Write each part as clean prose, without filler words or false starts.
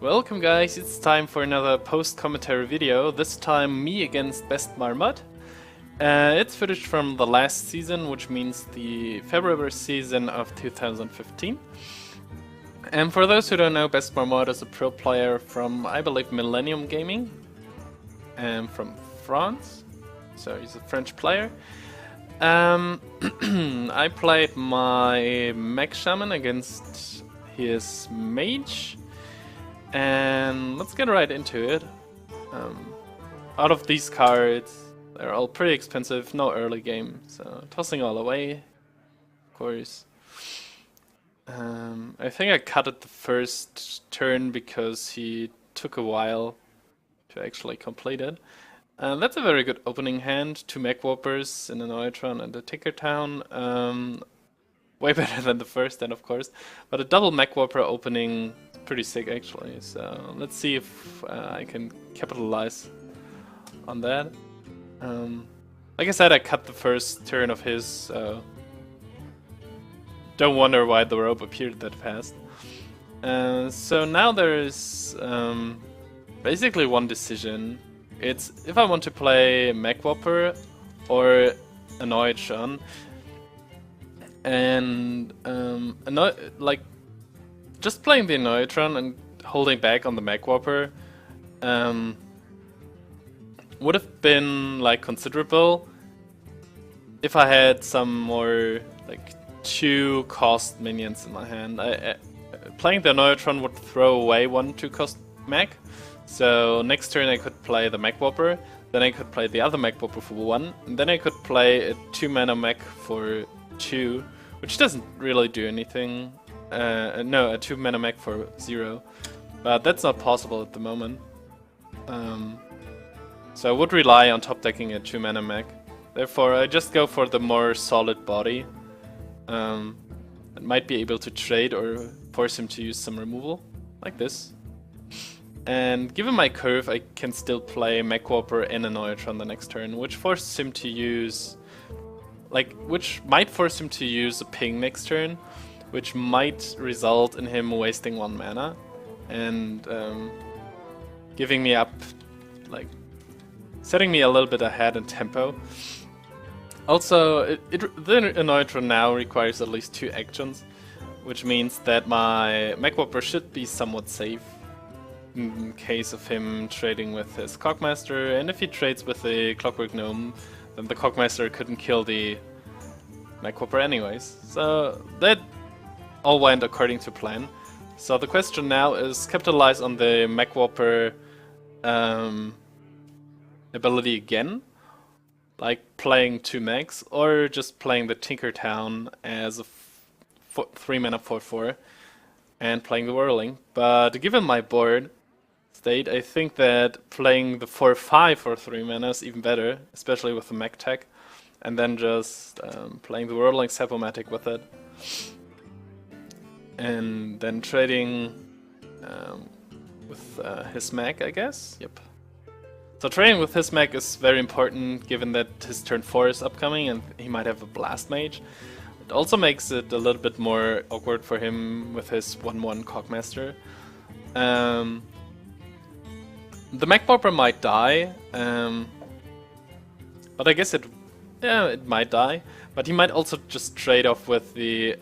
Welcome guys, it's time for another post-commentary video, this time me against Bestmarmotte. It's footage from the last season, which means the February season of 2015. And for those who don't know, Bestmarmotte is a pro player from, I believe, Millennium Gaming, and from France, so he's a French player. I played my Mech Shaman against his Mage. And let's get right into it. Out of these cards, they're all pretty expensive, no early game, so tossing all away, of course. I think I cut it the first turn because he took a while to actually complete it. That's a very good opening hand, 2 Mech Warpers in an Neutron and a Tinker Town. Way better than the first then, of course, but a double Mech Warper opening is pretty sick actually, so let's see if I can capitalize on that. Like I said, I cut the first turn of his, so don't wonder why the rope appeared that fast. So now there's basically one decision. It's if I want to play Mech Warper or a Neutron. And like just playing the Neutron and holding back on the Mech Warper would have been like considerable if I had some more like 2 cost minions in my hand. Playing the Neutron would throw away 1 2-cost Mech, so next turn I could play the Mech Warper, then I could play the other Mech Warper for 1, and then I could play a 2-mana Mech for 2, which doesn't really do anything. No, a 2-mana Mech for 0, but that's not possible at the moment. So I would rely on top decking a 2-mana Mech. Therefore, I just go for the more solid body. I might be able to trade or force him to use some removal, like this. And given my curve, I can still play Mech Warper and a Neutron the next turn, which forces him to use, which might force him to use a ping next turn, which might result in him wasting 1 mana and giving me up, setting me a little bit ahead in tempo. Also, the Neutron now requires at least 2 actions, which means that my Mech Warper should be somewhat safe in case of him trading with his Cogmaster, and if he trades with the Clockwork Gnome, then the Cogmaster couldn't kill the Mech Warper anyways. So that all went according to plan. So the question now is capitalize on the Mech Warper ability again, like playing 2 mechs, or just playing the Tinker Town as a 3-mana 4/4 and playing the Whirling. But given my board state, I think that playing the 4/5 for 3 mana is even better, especially with the Mech tech, and then just playing the Whirling Sapomatic with it. And then trading with his Mech, I guess? Yep. So trading with his Mech is very important given that his turn 4 is upcoming and he might have a Blast Mage. It also makes it a little bit more awkward for him with his 1/1 Cogmaster. The Mech Warper might die, but I guess it might die. But he might also just trade off with the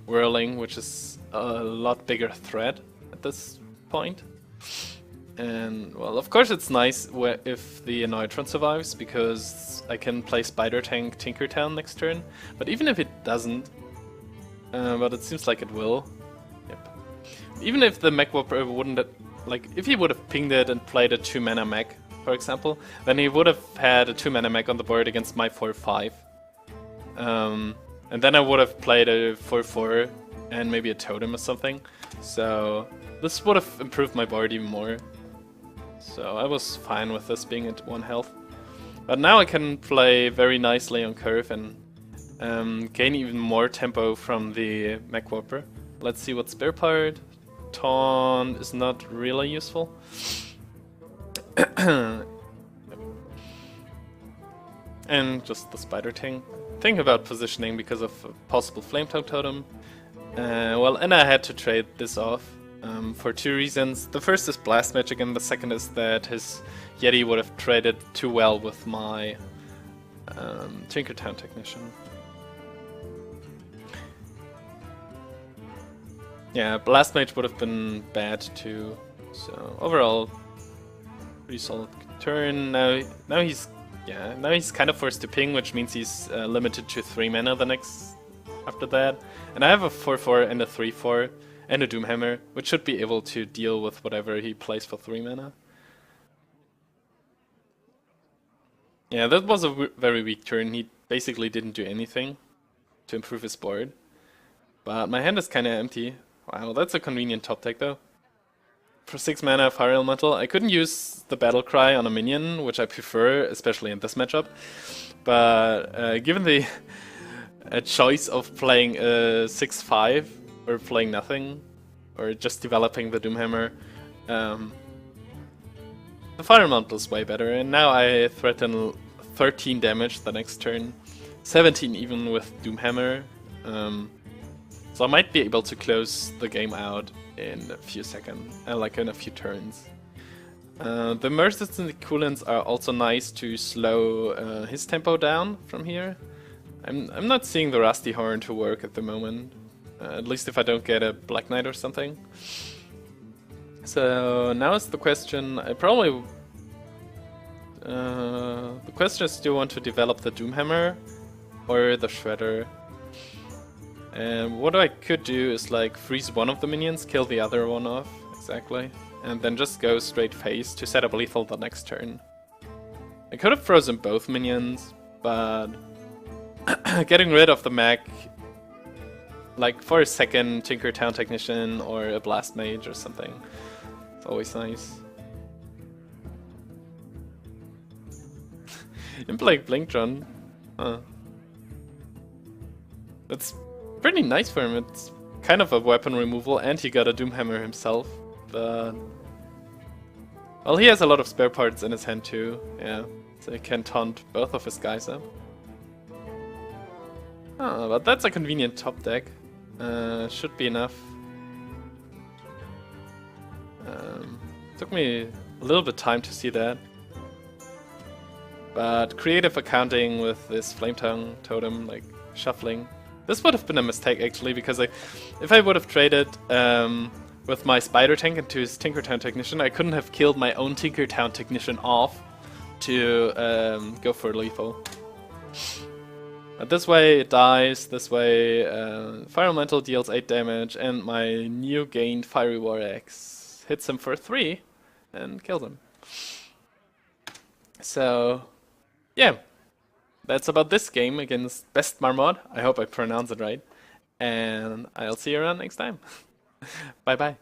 Whirling, which is a lot bigger threat at this point. And, well, of course it's nice if the Neutron survives, because I can play Spider Tank Tinker Town next turn. But even if it doesn't, but it seems like it will. Yep. Even if the Mech Warper wouldn't, if he would have pinged it and played a 2-mana Mech, for example, then he would have had a 2-mana Mech on the board against my 4/5. And then I would have played a 4/4 and maybe a Totem or something. So this would have improved my board even more. So I was fine with this being at 1 health. But now I can play very nicely on curve and gain even more tempo from the Mech Warper. Let's see what spare part. Taunt is not really useful. And just the Spider Tank. Think about positioning because of a possible Flame Totem. Well, and I had to trade this off. for two reasons. The first is Blast Magic, and the second is that his Yeti would have traded too well with my Tinkertown Technician. Yeah, Blast Mage would have been bad too. So overall, pretty solid turn. Now he's kind of forced to ping, which means he's limited to 3 mana the next after that. And I have a 4/4 and a 3/4 and a Doomhammer, which should be able to deal with whatever he plays for 3 mana. Yeah, that was a very weak turn. He basically didn't do anything to improve his board. But my hand is kinda empty. Wow, that's a convenient top deck though. For 6 mana Fire Elemental, I couldn't use the Battle Cry on a minion, which I prefer, especially in this matchup. But given the choice of playing a 6/5 or playing nothing, or just developing the Doomhammer, the Fire Elemental is way better. And now I threaten 13 damage the next turn, 17 even with Doomhammer. So I might be able to close the game out in a few seconds, like in a few turns. The Mercies and the Coolants are also nice to slow his tempo down from here. I'm not seeing the Rusty Horn to work at the moment, at least if I don't get a Black Knight or something. So now is the question, the question is, do you want to develop the Doomhammer or the Shredder? And what I could do is like freeze one of the minions, kill the other one off, exactly, and then just go straight face to set up lethal the next turn. I could have frozen both minions, but getting rid of the Mech, like for a second Tinkertown Technician or a Blast Mage or something, it's always nice. You play Blinktron, huh? That's pretty nice for him. It's kind of a weapon removal, and he got a Doomhammer himself, but well, he has a lot of spare parts in his hand too, yeah, so he can taunt both of his guys up. Oh, but that's a convenient top deck. Should be enough. Took me a little bit time to see that, but creative accounting with this Flame Tongue Totem, like shuffling. This would have been a mistake actually, because if I would have traded with my Spider Tank into his Tinkertown Technician, I couldn't have killed my own Tinkertown Technician off to go for lethal. But this way it dies, this way Fire Elemental deals 8 damage, and my new gained Fiery War Axe hits him for 3 and kills him. So, yeah. That's about this game against Bestmarmotte. I hope I pronounce it right. And I'll see you around next time. Bye bye.